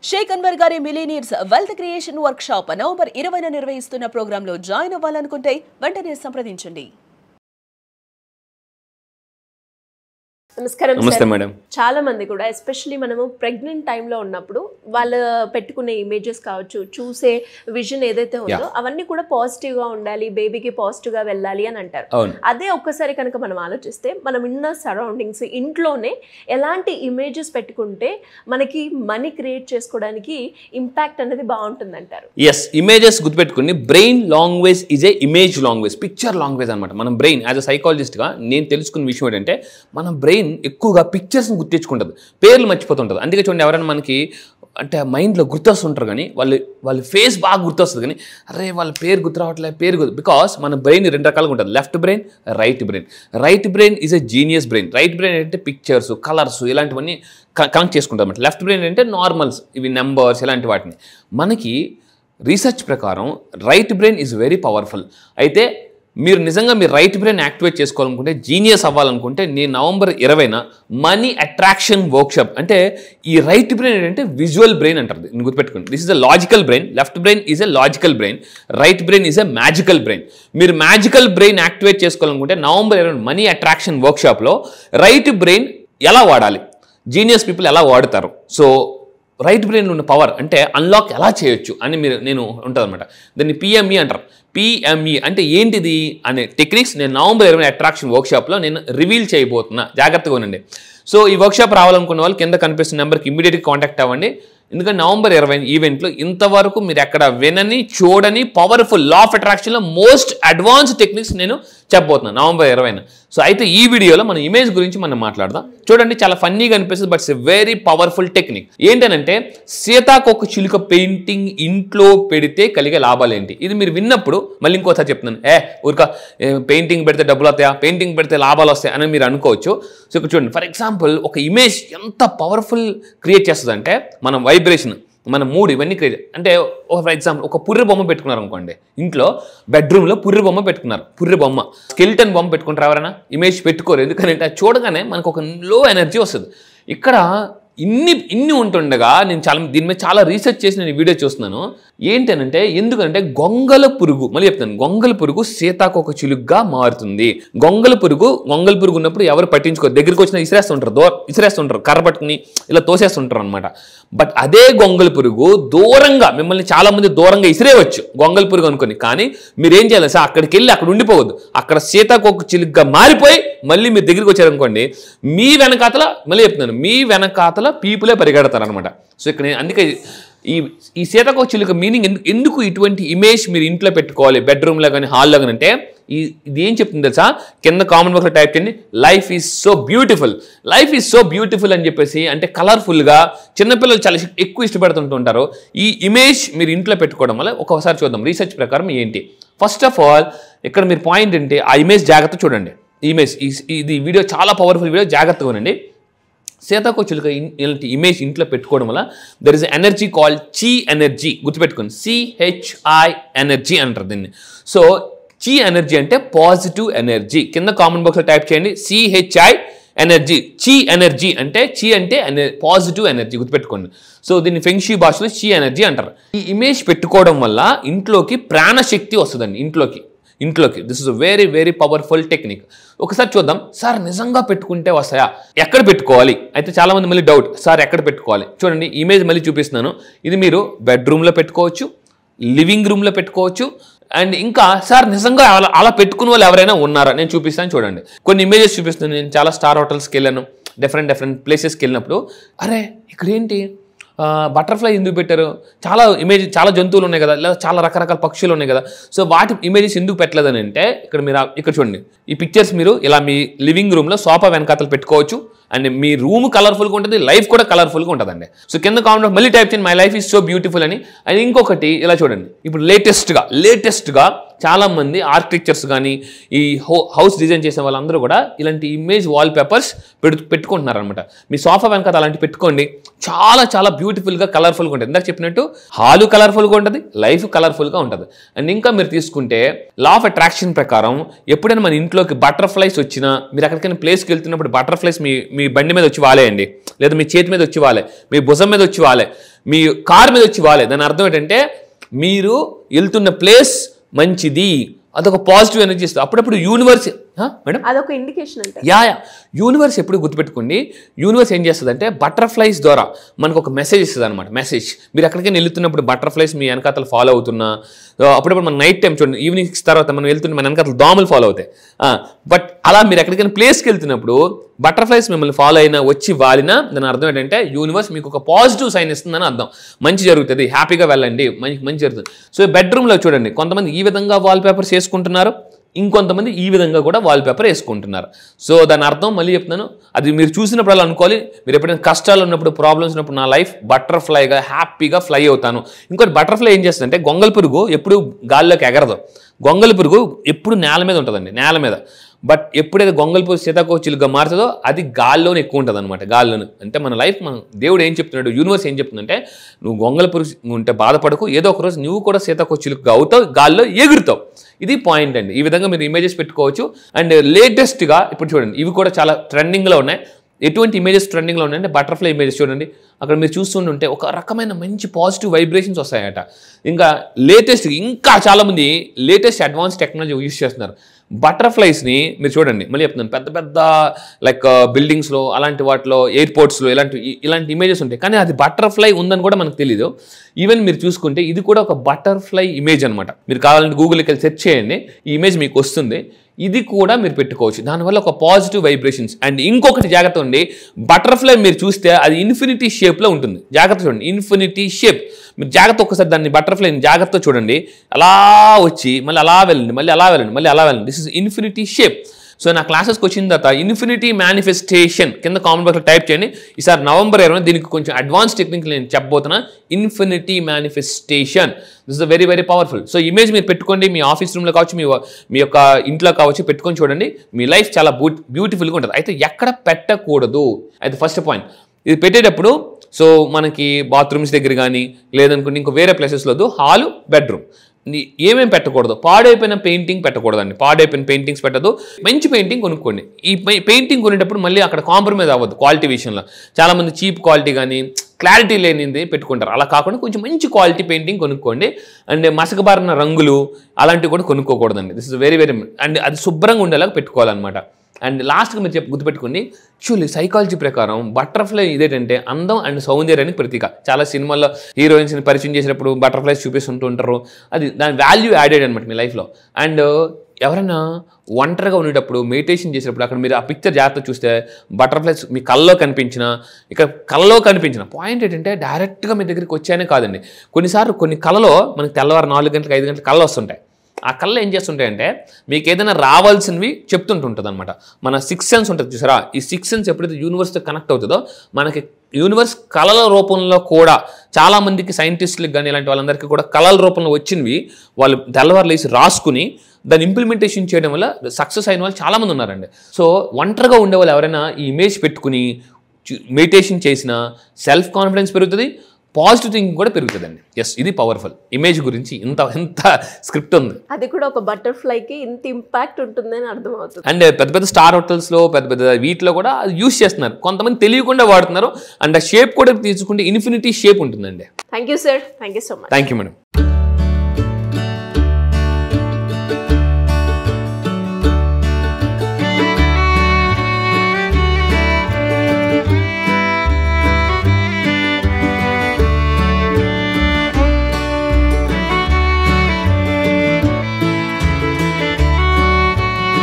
షేక్ అన్వర్ గారి millionaires wealth creation workshop November 20న నిర్వహిస్తున్న ప్రోగ్రాంలో జాయిన్ అవ్వాలనుకుంటే వెంటనే సంప్రదించండి. నమస్కారం మేడం. చాలా మంది కూడా ఎస్పెషల్లీ మనము ప్రెగ్నెంట్ టైంలో ఉన్నప్పుడు వాళ్ళు పెట్టుకునే ఇమేజెస్ కావచ్చు, చూసే విజన్ ఏదైతే ఉందో అవన్నీ కూడా పాజిటివ్ గా ఉండాలి, బేబీకి పాజిటివ్ గా వెళ్ళాలి అని అంటారు. అదే ఒక్కసారి కనుక మనం ఆలోచిస్తే మనం ఉన్న సరౌండింగ్స్ ఇంట్లోనే ఎలాంటి ఇమేజెస్ పెట్టుకుంటే మనకి మనీ క్రియేట్ చేసుకోవడానికి ఇంపాక్ట్ అనేది బాగుంటుంది అంటారు. ఎస్, ఇమేజెస్ గుర్తుపెట్టుకుని brain language is a image language, picture language అనమాట. మనం బ్రెయిన్ యాజ్ అ సైకాలజిస్ట్ గా నేను తెలుసుకున్న విషయం ఏంటంటే మన బ్రెయిన్ ఎక్కువగా పిక్చర్స్ని గుర్తించుకుంటుంది, పేర్లు మర్చిపోతుంటుంది. అందుకే చూడండి, ఎవరైనా మనకి అంటే మైండ్లో గుర్తొస్తుంటారు కానీ వాళ్ళ ఫేస్ బాగా గుర్తొస్తుంది కానీ అరే వాళ్ళ పేరు గుర్తు రావట్లేదు, బికాస్ మన బ్రెయిన్ రెండు రకాలుగా ఉంటుంది, left brain, right brain. Right brain is a genius brain. Right brain అంటే పిక్చర్స్, కలర్స్ ఇలాంటివన్నీ కనెక్ట్ చేసుకుంటారు అనమాట. లెఫ్ట్ బ్రెయిన్ అంటే నార్మల్స్, ఇవి నెంబర్స్ ఇలాంటి వాటిని. మనకి రీసెర్చ్ ప్రకారం right brain is very powerful. అయితే మీరు నిజంగా మీ రైట్ బ్రెయిన్ యాక్టివేట్ చేసుకోవాలనుకుంటే, జీనియస్ అవ్వాలనుకుంటే, నేను నవంబర్ 20న మనీ అట్రాక్షన్ వర్క్షాప్. అంటే ఈ రైట్ బ్రెయిన్ ఏంటంటే విజువల్ బ్రెయిన్ అంటారు, నేను గుర్తుపెట్టుకోండి. This is a logical brain, left brain is a logical brain, right brain is a magical brain. మీరు మ్యాజికల్ బ్రెయిన్ యాక్టివేట్ చేసుకోవాలనుకుంటే నవంబర్ 20 మనీ అట్రాక్షన్ వర్క్షాప్లో right brain ఎలా వాడాలి, జీనియస్ పీపుల్ ఎలా వాడతారు, సో రైట్ బ్రెయిన్లో ఉన్న పవర్ అంటే అన్లాక్ ఎలా చేయొచ్చు అని నేను ఉంటుంది అనమాట. దాన్ని పిఎంఈ అంటారు. పిఎంఈ అంటే ఏంటిది అనే టెక్నిక్స్ నేను నవంబర్ 20 అట్రాక్షన్ వర్క్షాప్లో నేను రివీల్ చేయబోతున్నా, జాగ్రత్తగా ఉండండి. సో ఈ వర్క్షాప్ రావాలనుకున్న వాళ్ళు కింద కనిపిస్తున్న నెంబర్కి ఇమీడియట్గా కాంటాక్ట్ అవ్వండి. ఎందుకంటే నవంబర్ 20 ఈవెంట్లో ఇంతవరకు మీరు ఎక్కడ వినని చూడని పవర్ఫుల్ లా ఆఫ్ అట్రాక్షన్లో మోస్ట్ అడ్వాన్స్ టెక్నిక్స్ నేను చెప్పబోతున్నాను నవంబర్ 20న. సో అయితే ఈ వీడియోలో మన ఇమేజ్ గురించి మనం మాట్లాడదాం. చూడండి, చాలా ఫన్నీగా అనిపిస్తుంది, but it's a very powerful technique. ఏంటనంటే సీతాకోక చిలుక పెయింటింగ్ ఇంట్లో పెడితే కలిగే లాభాలు ఏంటి, ఇది మీరు విన్నప్పుడు మళ్ళీ ఇంకోసారి చెప్తున్నాను. ఊరిక పెయింటింగ్ పెడితే డబ్బులు వస్తాయా, పెయింటింగ్ పెడితే లాభాలు వస్తాయి అని మీరు అనుకోవచ్చు. సో ఇక్కడ చూడండి, ఫర్ ఎగ్జాంపుల్ ఒక ఇమేజ్ ఎంత పవర్ఫుల్ క్రియేట్ చేస్తుంది అంటే మన వైబ్రేషన్, మన మూడ్, ఇవన్నీ క్రియేట్. అంటే ఫర్ ఎగ్జాంపుల్ ఒక పుర్రె బొమ్మ పెట్టుకున్నారు అనుకోండి, ఇంట్లో బెడ్రూమ్లో పుర్రె బొమ్మ పెట్టుకున్నారు, పుర్రె బొమ్మ, స్కెల్టన్ బొమ్మ పెట్టుకుంటారు ఎవరైనా, ఇమేజ్ పెట్టుకోరు. ఎందుకంటే అది చూడగానే మనకు ఒక లో ఎనర్జీ వస్తుంది. ఇక్కడ ఇన్ని ఉంటుండగా నేను దీని మీద చాలా రీసెర్చ్ చేసి నేను వీడియో చూస్తున్నాను. ఏంటనంటే ఎందుకంటే గొంగల పురుగు, మళ్ళీ చెప్తాను, గొంగల పురుగు సీతాకోక చిలుగ్గా మారుతుంది. గొంగల పురుగు ఉన్నప్పుడు ఎవరు పట్టించుకోరు, దగ్గరికి వచ్చినా ఇసిరేస్తుంటారు, కర్ర పట్టుకుని ఇలా తోసేస్తుంటారు అనమాట. బట్ అదే గొంగల పురుగు దూరంగా మిమ్మల్ని చాలా మంది దూరంగా ఇసిరేవచ్చు గొంగల పురుగు అనుకుని, కానీ మీరేం చేయాలి సార్, అక్కడికి వెళ్ళి అక్కడ ఉండిపోవద్దు, అక్కడ సీతాకోక చిలుగ్గా మారిపోయి మళ్ళీ మీరు దగ్గరికి వచ్చారనుకోండి, మీ వెనకాతల పీపులే పరిగెడతారు అనమాట. సో ఇక్కడ అందుకే ఈ సీతాకోక చిలుక మీనింగ్ ఎందుకు ఇటువంటి ఇమేజ్ మీరు ఇంట్లో పెట్టుకోవాలి, బెడ్రూమ్లో కానీ హాల్లో కానీ అంటే ఇది ఏం చెప్తుంది తెలుసా, కింద కామెంట్ బాక్స్లో టైప్ చేయండి, లైఫ్ ఈజ్ సో బ్యూటిఫుల్ అని చెప్పేసి. అంటే కలర్ఫుల్గా చిన్నపిల్లలు చాలా ఎక్కువ ఇష్టపడుతుంటారు. ఈ ఇమేజ్ మీరు ఇంట్లో పెట్టుకోవడం వల్ల ఒకసారి చూద్దాం రీసెర్చ్ ప్రకారం ఏంటి. ఫస్ట్ ఆఫ్ ఆల్ ఇక్కడ మీరు పాయింట్ ఏంటి, ఆ ఇమేజ్ జాగ్రత్త చూడండి. ఇమేజ్ ఇది వీడియో చాలా పవర్ఫుల్ వీడియో, జాగ్రత్తగా ఉండండి. సీతాకోక చిలుక ఇలాంటి ఇమేజ్ ఇంట్లో పెట్టుకోవడం వల్ల దర్ ఇస్ ఎనర్జీ కాల్డ్ చి ఎనర్జీ, గుర్తుపెట్టుకోండి, CHI ఎనర్జీ అంటారు దీన్ని. సో చి ఎనర్జీ అంటే పాజిటివ్ ఎనర్జీ. కింద కామెంట్ బాక్స్లో టైప్ చేయండి CHI ఎనర్జీ. చి ఎనర్జీ అంటే పాజిటివ్ ఎనర్జీ, గుర్తుపెట్టుకోండి. సో దీన్ని ఫెంగ్షీ భాషలో చి ఎనర్జీ అంటారు. ఈ ఇమేజ్ పెట్టుకోవడం వల్ల ఇంట్లోకి ప్రాణశక్తి వస్తుందండి, ఇంట్లోకి. This is very very powerful technique. ఒకసారి చూద్దాం, సార్ నిజంగా పెట్టుకుంటే వస్తాయా, ఎక్కడ పెట్టుకోవాలి? అయితే చాలా మంది మళ్ళీ డౌట్, సార్ ఎక్కడ పెట్టుకోవాలి? చూడండి, ఇమేజ్ మళ్ళీ చూపిస్తున్నాను. ఇది మీరు బెడ్రూమ్లో పెట్టుకోవచ్చు, లివింగ్ రూమ్లో పెట్టుకోవచ్చు, అండ్ ఇంకా సార్ నిజంగా అలా పెట్టుకునే వాళ్ళు ఎవరైనా ఉన్నారా, నేను చూపిస్తాను. చూడండి, కొన్ని ఇమేజెస్ చూపిస్తున్నాను. నేను చాలా స్టార్ హోటల్స్కి వెళ్ళాను, డిఫరెంట్ ప్లేసెస్కి వెళ్ళినప్పుడు, అరే ఇక్కడ ఏంటి బటర్ఫ్లై ఎందుకు పెట్టారు, చాలా జంతువులు ఉన్నాయి కదా, లేదా చాలా రకరకాల పక్షులు ఉన్నాయి కదా, సో వాటి ఇమేజెస్ ఎందుకు పెట్టలేదని అంటే ఇక్కడ చూడండి, ఈ పిక్చర్స్ మీరు ఇలా మీ లివింగ్ రూమ్లో సోఫా వెనకాతలు పెట్టుకోవచ్చు. అండ్ మీ రూమ్ కలర్ఫుల్గా ఉంటుంది, లైఫ్ కూడా కలర్ఫుల్గా ఉంటుందండి. సో కింద కామెంట్ మళ్ళీ టైప్ చేయండి, my life is so beautiful అని. అండ్ ఇంకొకటి ఇలా చూడండి, ఇప్పుడు లేటెస్ట్గా చాలా మంది ఆర్కిటెక్చర్స్ కానీ ఈ హౌస్ డిజైన్ చేసే వాళ్ళందరూ కూడా ఇలాంటి ఇమేజ్ వాల్ పేపర్స్ పెట్టుకుంటున్నారు అనమాట. మీ సోఫా వెనక అలాంటి పెట్టుకోండి, చాలా బ్యూటిఫుల్గా కలర్ఫుల్గా ఉంటుంది. ఇందాక చెప్పినట్టు హాలు కలర్ఫుల్గా ఉంటుంది, లైఫ్ కలర్ఫుల్గా ఉంటుంది. అండ్ ఇంకా మీరు తీసుకుంటే లా ఆఫ్ అట్రాక్షన్ ప్రకారం ఎప్పుడైనా మన ఇంట్లోకి బటర్ఫ్లైస్ వచ్చినా, మీరు ఎక్కడికైనా ప్లేస్కి వెళ్తున్నప్పుడు బటర్ఫ్లైస్ మీ బండి మీద వచ్చి వాలేయండి, లేదా మీ చేతి మీద వచ్చి వాలే, మీ భుజం మీద వచ్చి వాలే, మీ కార్ మీద వచ్చి వాలే. దాని అర్థం ఏంటంటే మీరు వెళ్తున్న ప్లేస్ మంచిది, అదొక పాజిటివ్ ఎనర్జీ ఇస్తుంది. అప్పుడప్పుడు యూనివర్స్ మేడం అదొక ఇండికేషన్ అంటే యూనివర్స్ ఎప్పుడు గుర్తుపెట్టుకోండి. యూనివర్స్ ఏం చేస్తుంది అంటే బటర్ఫ్లైస్ ద్వారా మనకు ఒక మెసేజ్ ఇస్తుంది అనమాట. మెసేజ్ మీరు ఎక్కడికైనా వెళ్తున్నప్పుడు బటర్ఫ్లైస్ మీ వెనకాతలు ఫాలో అవుతున్నా, అప్పుడప్పుడు మన నైట్ టైం చూడండి, ఈవినింగ్స్ తర్వాత మనం వెళ్తున్న మన వెనకాతలు దోమలు ఫాలో అవుతాయి. బట్ అలా మీరు ఎక్కడికైనా ప్లేస్కి వెళ్తున్నప్పుడు బటర్ఫ్లైస్ మిమ్మల్ని ఫాలో అయినా వచ్చి వాలినా దాని అర్థం ఏంటంటే యూనివర్స్ మీకు ఒక పాజిటివ్ సైన్ ఇస్తుందని అర్థం. మంచి జరుగుతుంది, హ్యాపీగా వెళ్ళండి, మంచి జరుగుతుంది. సో బెడ్రూమ్లో చూడండి, కొంతమంది ఈ విధంగా వాల్పేపర్స్ వేసుకుంటున్నారు, ఇంకొంతమంది ఈ విధంగా కూడా వాల్పేపర్ వేసుకుంటున్నారు. సో దాని అర్థం మళ్ళీ చెప్తున్నాను, అది మీరు చూసినప్పుడు అనుకోవాలి, మీరు ఎప్పుడైనా కష్టాలు ఉన్నప్పుడు, ప్రాబ్లమ్స్ ఉన్నప్పుడు నా లైఫ్ బటర్ఫ్లైగా హ్యాపీగా ఫ్లై అవుతాను. ఇంకోటి బటర్ఫ్లై ఏం చేస్తుందంటే గొంగళి పురుగు ఎప్పుడు గాల్లోకి ఎగరదు. గొంగళి పురుగు ఎప్పుడు నేల మీద ఉంటుందండి, నేల మీద. బట్ ఎప్పుడైతే గొంగళి పురుగు సీతాకోచిలుగా మారుతుందో అది గాల్లోనే ఎక్కువ ఉంటుంది అనమాట. గాల్లోనే అంటే మన లైఫ్, మన దేవుడు ఏం చెప్తున్నాడు, యూనివర్స్ ఏం చెప్తుందంటే నువ్వు గొంగళి పురుగు ఉంటే బాధపడకు, ఏదో ఒక రోజు నువ్వు కూడా సీతాకోచిలుగా అవుతావు, గాల్లో ఎగురుతావు. ఇది పాయింట్ అండి. ఈ విధంగా మీరు ఇమేజెస్ పెట్టుకోవచ్చు. అండ్ లేటెస్ట్గా ఇప్పుడు చూడండి, ఇవి కూడా చాలా ట్రెండింగ్లో ఉన్నాయి. ఎటువంటి ఇమేజెస్ ట్రెండింగ్లో ఉన్నాయంటే బటర్ఫ్లై ఇమేజెస్ చూడండి. అక్కడ మీరు చూస్తుంటే ఒక రకమైన మంచి పాజిటివ్ వైబ్రేషన్స్ వస్తాయట. ఇంకా లేటెస్ట్, ఇంకా చాలామంది లేటెస్ట్ అడ్వాన్స్ టెక్నాలజీ యూజ్ చేస్తున్నారు. బటర్ఫ్లైస్ని మీరు చూడండి, మళ్ళీ చెప్తున్నాను, పెద్ద పెద్ద లైక్ బిల్డింగ్స్లో అలాంటి వాటిలో, ఎయిర్పోర్ట్స్లో ఇలాంటి ఇమేజెస్ ఉంటాయి. కానీ అది బటర్ఫ్లై ఉందని కూడా మనకు తెలియదు. ఈవెన్ మీరు చూసుకుంటే ఇది కూడా ఒక బటర్ఫ్లై ఇమేజ్ అనమాట. మీరు కావాలంటే గూగుల్కి వెళ్ళి సెర్చ్ చేయండి, ఈ ఇమేజ్ మీకు వస్తుంది. ఇది కూడా మీరు పెట్టుకోవచ్చు. దానివల్ల ఒక పాజిటివ్ వైబ్రేషన్స్. అండ్ ఇంకొకటి జాగ్రత్త ఉండి, బటర్ఫ్లై మీరు చూస్తే అది ఇన్ఫినిటీ షేప్లో ఉంటుంది. జాగ్రత్త చూడండి, ఇన్ఫినిటీ షేప్. మీరు జాగ్రత్త ఒక్కసారి దాన్ని బటర్ఫ్లైని జాగ్రత్త చూడండి, అలా వచ్చి మళ్ళీ అలా వెళ్ళండి, మళ్ళీ అలా వెళ్ళండి, మళ్ళీ అలా వెళ్ళండి. This is infinity shape. So నా క్లాసెస్కి వచ్చిన తర్వాత ఇన్ఫినిటీ మేనిఫెస్టేషన్ కింద కామెంట్ బాక్స్లో టైప్ చేయండి. ఈసారి November 20 దీనికి కొంచెం అడ్వాన్స్ టెక్నిక్ నేను చెప్పబోతున్నా. Infinity manifestation, this is very very powerful. So image మీరు పెట్టుకోండి, మీ ఆఫీస్ రూమ్లో కావచ్చు, మీ యొక్క ఇంట్లో కావచ్చు, పెట్టుకొని చూడండి. మీ లైఫ్ చాలా బ్యూటిఫుల్గా ఉంటుంది. అయితే ఎక్కడ పెట్టకూడదు అయితే ఫస్ట్ పాయింట్, ఇది పెట్టేటప్పుడు సో మనకి బాత్రూమ్స్ దగ్గర కానీ లేదనుకుంటే ఇంకో వేరే ప్లేసెస్లో హాలు, బెడ్రూమ్ ఏమేమి పెట్టకూడదు. పాడైపోయిన పెయింటింగ్ పెట్టకూడదండి. పాడైపోయిన పెయింటింగ్స్ పెట్టదు. మంచి పెయింటింగ్ కొనుక్కోండి. ఈ పెయింటింగ్ కొనేటప్పుడు మళ్ళీ అక్కడ కాంప్రమైజ్ అవ్వద్దు క్వాలిటీ విషయంలో. చాలామంది చీప్ క్వాలిటీ కానీ క్లారిటీ లేనిది పెట్టుకుంటారు. అలా కాకుండా కొంచెం మంచి క్వాలిటీ పెయింటింగ్ కొనుక్కోండి. అండ్ మసకబారిన రంగులు అలాంటివి కూడా కొనుక్కోకూడదండి. This is very very and అది శుభ్రంగా ఉండేలాగా పెట్టుకోవాలన్నమాట. అండ్ లాస్ట్గా మీరు గుర్తుపెట్టుకోండి, యాక్చువల్లీ సైకాలజీ ప్రకారం బటర్ఫ్లై ఇదేంటంటే అందం అండ్ సౌందర్యానికి ప్రతీక. చాలా సినిమాల్లో హీరోయిన్స్ని పరిచయం చేసినప్పుడు బటర్ఫ్లైస్ చూపిస్తుంటూ ఉంటారు. అది దాని వాల్యూ యాడెడ్ అనమాట మీ లైఫ్లో. అండ్ ఎవరైనా ఒంటరిగా ఉండేటప్పుడు మెడిటేషన్ చేసేటప్పుడు అక్కడ మీరు ఆ పిక్చర్ జాగ్రత్త చూస్తే బటర్ఫ్లైస్ మీ కళ్ళలో కనిపించిన, ఇక్కడ కళ్ళలో కనిపించిన పాయింట్ ఏంటంటే డైరెక్ట్గా మీ దగ్గరికి వచ్చాయనే కాదండి. కొన్నిసార్లు కొన్ని కళలో మనకి తెల్లవారు 4 గంటలకు 5 గంటలకు కళ్ళు వస్తుంటాయి. ఆ కళ్ళు ఏం చేస్తుంటాయంటే మీకు ఏదైనా రావాల్సినవి చెప్తుంటుంటుంది అనమాట. మన 6 సెన్స్ ఉంటుంది చూసారా, ఈ 6 సెన్స్ ఎప్పుడైతే యూనివర్స్తో కనెక్ట్ అవుతుందో మనకి యూనివర్స్ కళల రూపంలో కూడా చాలామందికి సైంటిస్టులకు కానీ ఇలాంటి వాళ్ళందరికీ కూడా కళల రూపంలో వచ్చినవి వాళ్ళు తెల్లవారులు వేసి రాసుకుని దాన్ని ఇంప్లిమెంటేషన్ చేయడం వల్ల సక్సెస్ అయిన వాళ్ళు చాలామంది ఉన్నారండి. సో ఒంటరిగా ఉండే వాళ్ళు ఎవరైనా ఈ ఇమేజ్ పెట్టుకుని మెడిటేషన్ చేసినా సెల్ఫ్ కాన్ఫిడెన్స్ పెరుగుతుంది, పాజిటివ్ థింకింగ్ కూడా పెరుగుతుందండి. ఎస్, ఇది పవర్ఫుల్. ఇమేజ్ గురించి ఇంత స్క్రిప్ట్ ఉంది. అది కూడా ఒక బటర్ఫ్లైకి ఇంత ఇంపాక్ట్ ఉంటుందని అర్థం అవుతుంది. అండ్ పెద్ద పెద్ద స్టార్ హోటల్స్లో పెద్ద వీటిలో కూడా అది యూస్ చేస్తున్నారు. కొంతమంది తెలియకుండా వాడుతున్నారు. అండ్ ఆ షేప్ కూడా తీసుకుంటే ఇన్ఫినిటీ షేప్ ఉంటుందండి. Thank you sir, thank you so much. Thank you madam.